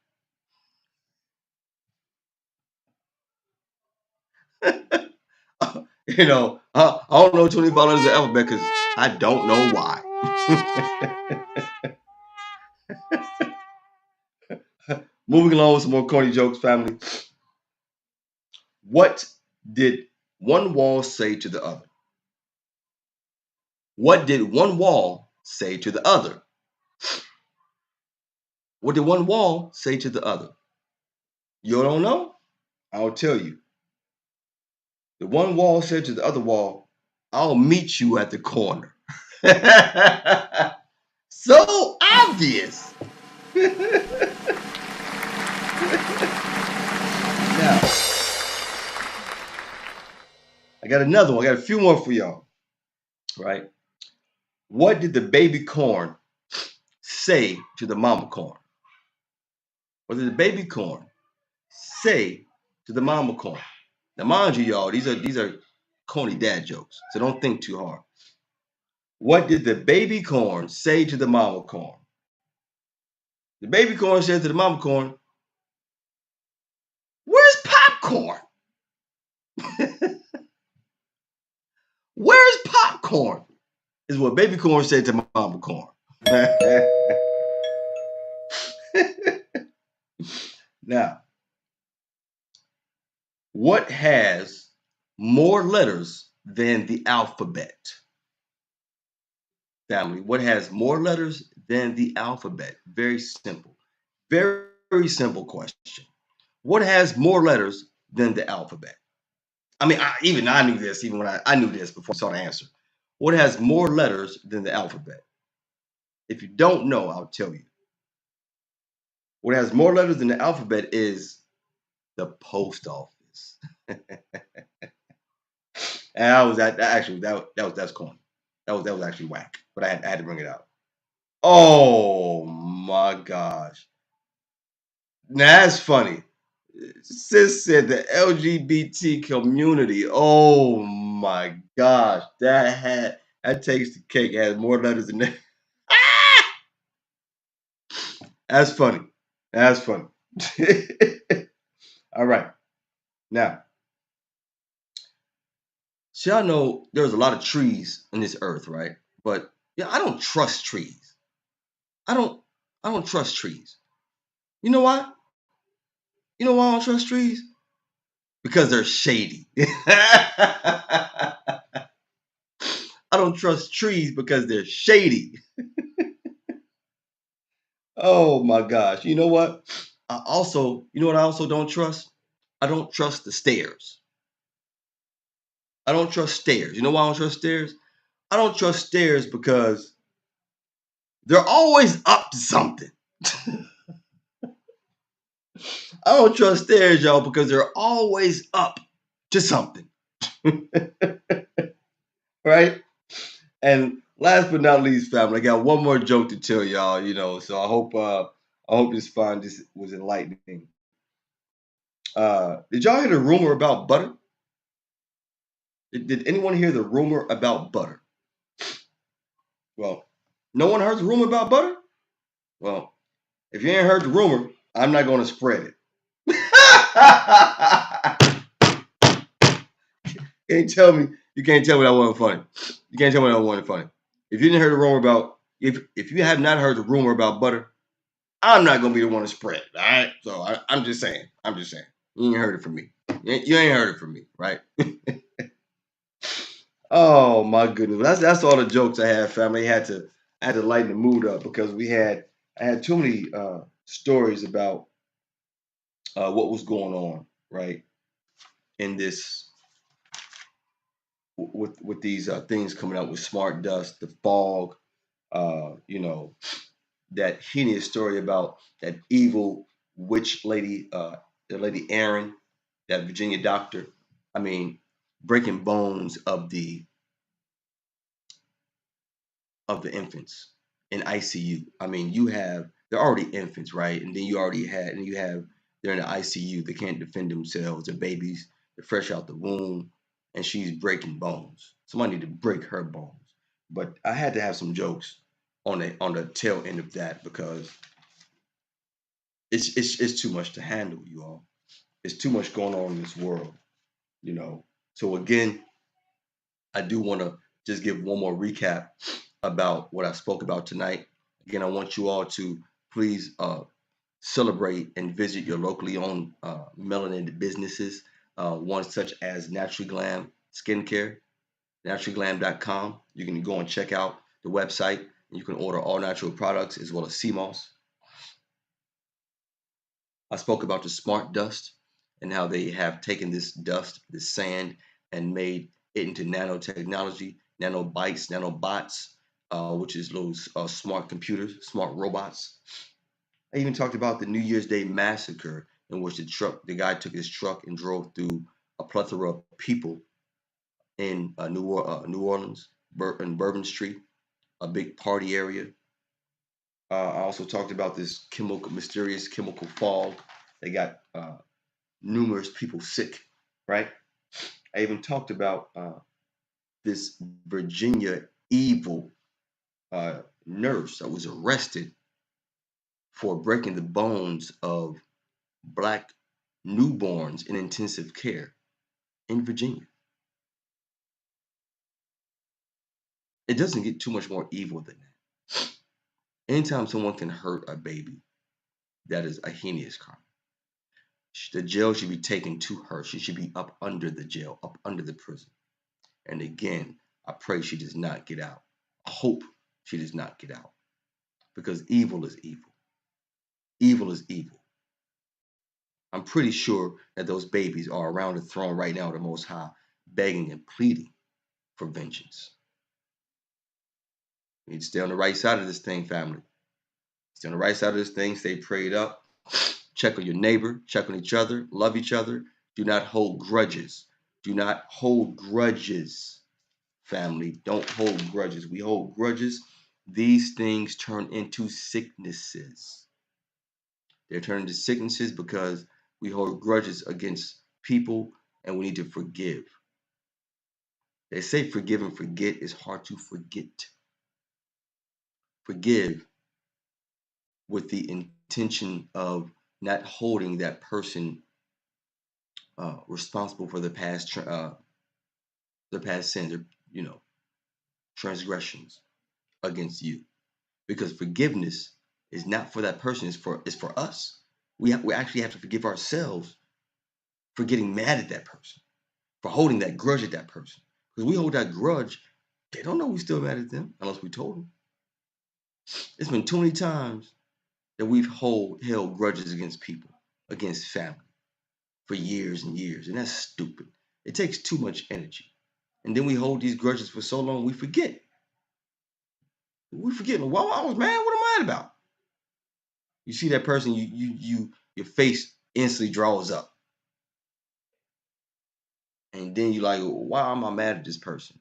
I don't know 25 letters of the alphabet because I don't know why. Moving along with some more corny jokes, family. What did one wall say to the other? What did one wall say to the other? What did one wall say to the other? You don't know? I'll tell you. The one wall said to the other wall, I'll meet you at the corner. So obvious. Now, I got another one. I got a few more for y'all. Right? What did the baby corn say to the mama corn? What did the baby corn say to the mama corn? Now, mind you, y'all, these are corny dad jokes, so don't think too hard. What did the baby corn say to the mama corn? The baby corn said to the mama corn, "Where's popcorn? Where's popcorn?" Is what baby corn said to mama corn. Now, what has more letters than the alphabet? Family, what has more letters than the alphabet? Very simple. Very, very simple question. What has more letters than the alphabet? I mean, I knew this, even when I knew this before I saw the answer. What has more letters than the alphabet? If you don't know, I'll tell you. What has more letters than the alphabet is the post office. And that's corny. That was actually whack, but I had to bring it out. Oh my gosh. Now that's funny. Sis said the LGBT community. Oh my gosh. That takes the cake. It has more letters than that. That's funny. That's funny. All right. Now, see, I know there's a lot of trees on this earth, right? But yeah, I don't trust trees. I don't trust trees. You know why? You know why I don't trust trees? Because they're shady. I don't trust trees because they're shady. Oh my gosh. You know what? You know what I also don't trust? I don't trust the stairs. I don't trust stairs. You know why I don't trust stairs? I don't trust stairs because they're always up to something. I don't trust stairs, y'all, because they're always up to something. Right? And last but not least, family, I got one more joke to tell y'all, so I hope this was enlightening. Did y'all hear the rumor about butter? Did anyone hear the rumor about butter? Well, no one heard the rumor about butter? Well, if you ain't heard the rumor, I'm not going to spread it. You can't tell me that wasn't funny. You can't tell me that wasn't funny. If you didn't hear the rumor about, if you have not heard the rumor about butter, I'm not gonna be the one to spread it. All right. So I'm just saying. You ain't heard it from me. You ain't heard it from me, right? Oh my goodness. That's all the jokes I had, family. I had to lighten the mood up because I had too many stories about what was going on, right? In this with these things coming out with smart dust, the fog, that heinous story about that evil witch lady, the lady Aaron, that Virginia doctor. I mean, breaking bones of the infants in ICU. I mean, they're already infants, right? And then you have they're in the ICU. They can't defend themselves. They're babies. They're fresh out the womb, and she's breaking bones. Somebody need to break her bones. But I had to have some jokes on the tail end of that, because it's too much to handle, you all. It's too much going on in this world, you know. So again, I do want to just give one more recap about what I spoke about tonight. Again, I want you all to please celebrate and visit your locally owned melanin businesses, ones such as Naturally Glam Skincare, naturallyglam.com. You can go and check out the website. You can order all natural products as well as CMOS. I spoke about the smart dust and how they have taken this dust, this sand, and made it into nanotechnology, nanobytes, nanobots, which is little smart computers, smart robots. I even talked about the New Year's Day massacre, in which the guy took his truck and drove through a plethora of people in New Orleans, in Bourbon Street, a big party area. I also talked about this mysterious chemical fog that got numerous people sick, right? I even talked about this Virginia evil nurse that was arrested for breaking the bones of Black newborns in intensive care in Virginia. It doesn't get too much more evil than that. Anytime someone can hurt a baby, that is a heinous crime. The jail should be taken to her. She should be up under the jail, up under the prison. And again, I pray she does not get out. I hope she does not get out. Because evil is evil. Evil is evil. I'm pretty sure that those babies are around the throne right now, the Most High, begging and pleading for vengeance. We need to stay on the right side of this thing, family. Stay on the right side of this thing. Stay prayed up. Check on your neighbor. Check on each other. Love each other. Do not hold grudges. Do not hold grudges, family. Don't hold grudges. We hold grudges. These things turn into sicknesses. They're turned into sicknesses because we hold grudges against people, and we need to forgive. They say forgive and forget is hard to forget. Forgive with the intention of not holding that person responsible for the past sins, or transgressions against you, because forgiveness is not for that person. It's for us. We actually have to forgive ourselves for getting mad at that person, for holding that grudge at that person. Because we hold that grudge, they don't know we're still mad at them unless we told them. It's been too many times that we've held grudges against people, against family, for years and years, and that's stupid. It takes too much energy, and then we hold these grudges for so long we forget. We forget. Well, I was mad. What am I mad about? You see that person, your face instantly draws up, and then you're like, why am I mad at this person?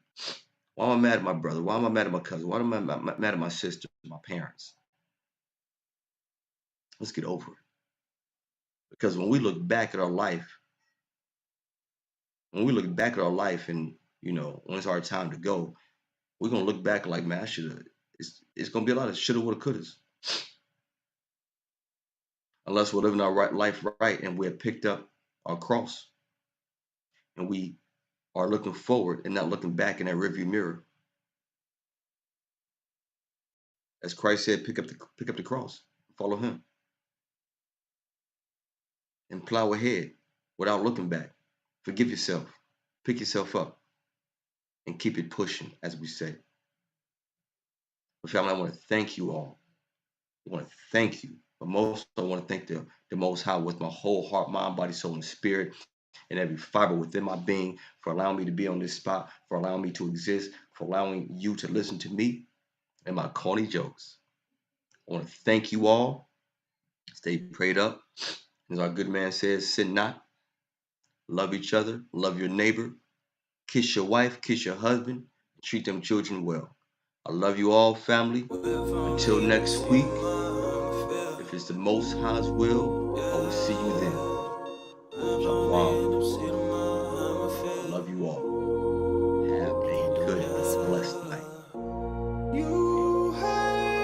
Why am I mad at my brother? Why am I mad at my cousin? Why am I mad at my sister, my parents? Let's get over it. Because when we look back at our life, and when it's our time to go, we're gonna look back like, man, I should have. It's gonna be a lot of shoulda, woulda, couldas. Unless we're living our life right, and we have picked up our cross, and we are looking forward and not looking back in that rearview mirror. As Christ said, pick up the cross, follow Him, and plow ahead without looking back. Forgive yourself, pick yourself up, and keep it pushing, as we say. But family, I want to thank you all. I want to thank you. But most, I want to thank the Most High with my whole heart, mind, body, soul, and spirit, and every fiber within my being, for allowing me to be on this spot, for allowing me to exist, for allowing you to listen to me and my corny jokes. I want to thank you all. Stay prayed up. As our good man says, sin not. Love each other. Love your neighbor. Kiss your wife. Kiss your husband. Treat them children well. I love you all, family. Until next week, if it's the Most High's will, I will see you then. Shalom. I love you all. Have a good, blessed night. You have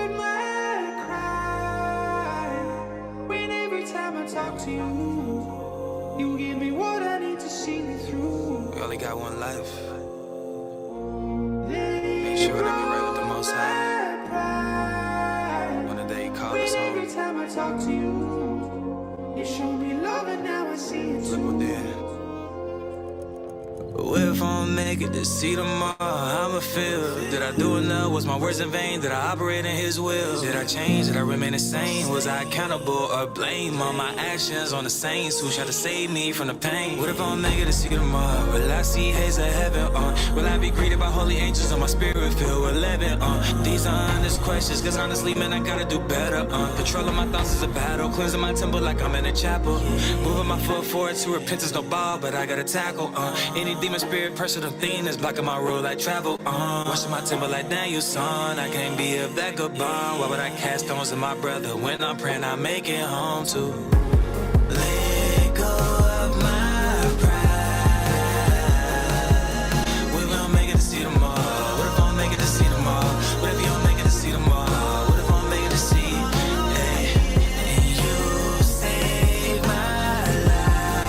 to you. You showed me love and now I see it too. If I don't make it to see tomorrow, I'ma feel. Did I do enough? Was my words in vain? Did I operate in his will? Did I change? Did I remain the same? Was I accountable or blame all my actions on the saints who tried to save me from the pain? What if I don't make it to see tomorrow? Will I see haze of heaven? Will I be greeted by holy angels and my spirit filled with living? These are honest questions, cause honestly, man, I gotta do better. Controlling my thoughts is a battle, cleansing my temple like I'm in a chapel. Moving my foot forward to repentance, no ball, but I gotta tackle. Any demon spirit, personal thing that's blocking my road like travel. Washing my temple like Daniel's son. I can't be a vagabond. Why would I cast stones at my brother when I'm praying I make it home to? Let go of my pride. We won't make it to see tomorrow. What if I don't make it to see tomorrow? What if you don't make it to see tomorrow? What if I don't make it to see? Hey, and you save my life.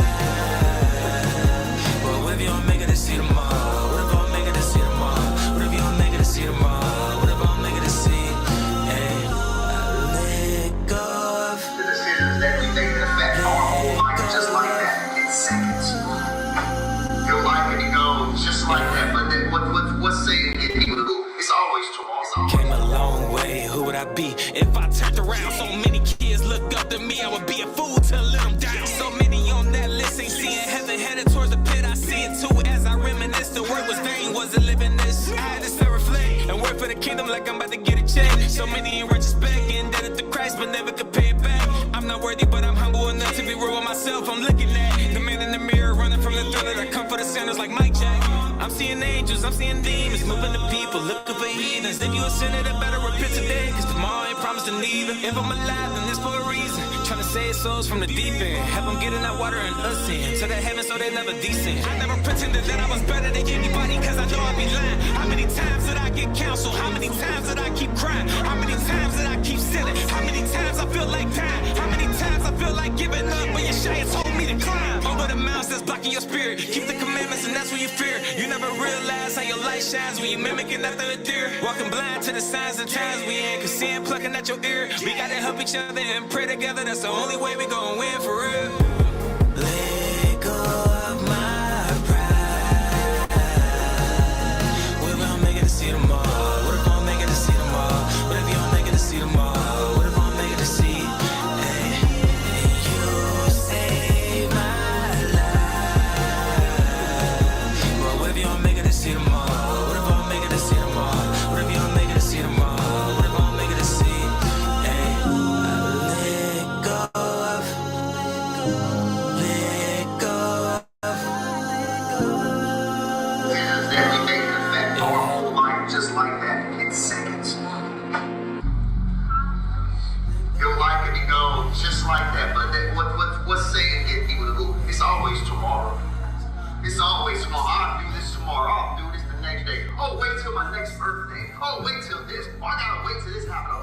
But what if you don't make it to see tomorrow? What if I don't make it to see tomorrow? What if you don't make it to see tomorrow? What if I don't make it to see? Hey, I let go of the decisions that we make affect our whole life just like that in seconds. Your life can go just like that, but then what's saying get people to do? It's always tomorrow. Came a long way, who would I be? If I turned around, so many kids look up to me, I would be a fool to let them down. So many on that list ain't seeing heaven, headed towards the pit, I see it too. As I reminisce, the word was vain, wasn't living this. I had to self-reflect, and work for the kingdom like I'm about to get a check. So many in retrospect, indebted to Christ, but never could pay it back. I'm not worthy, but I'm humble enough to be real with myself. I'm looking at the man in the mirror, running from the thriller that come for the sinners like Mike Jack. I'm seeing angels, I'm seeing demons, moving to people, looking for heathens. If you a sinner, that better repent today, cause tomorrow ain't promised to neither. If I'm alive, then it's for a reason. Trying to save souls from the deep end, help them get in that water and us in, to the heaven so they never descend. I never pretended that I was better than anybody, cause I know I'd be lying. How many times did I get counsel? How many times did I keep crying? How many times did I keep sinning? How many times I feel like dying? How many times I feel like giving up, but your Yeshaya told me to climb over the mountains that's blocking your spirit. Keep the commandments and that's what you fear. You never realize how your light shines when you mimicking after a deer. Walking blind to the signs and times we in, cause sin plucking at your ear. We gotta help each other and pray together, that's the only way we gon' win for real. Let go of my pride. We won't make it to see tomorrow. What if I don't make it to see tomorrow? What if you don't make it to see tomorrow? What if I don't make it to see? Hey, and you save my life. But what if you don't make it to see tomorrow? What if I don't make it to see tomorrow? What if you don't make it to see tomorrow? What if I don't make it to see? Hey, I let go of. Let go of. Decisions that we make affect our whole life just like that in seconds. Your life can be gone just like that, but then what's saying get people to do? It's always tomorrow. It's always tomorrow. I'll do this tomorrow. I'll do this the next day. Oh, wait till my next birthday. Oh, wait till this. Oh, I gotta wait till this happens.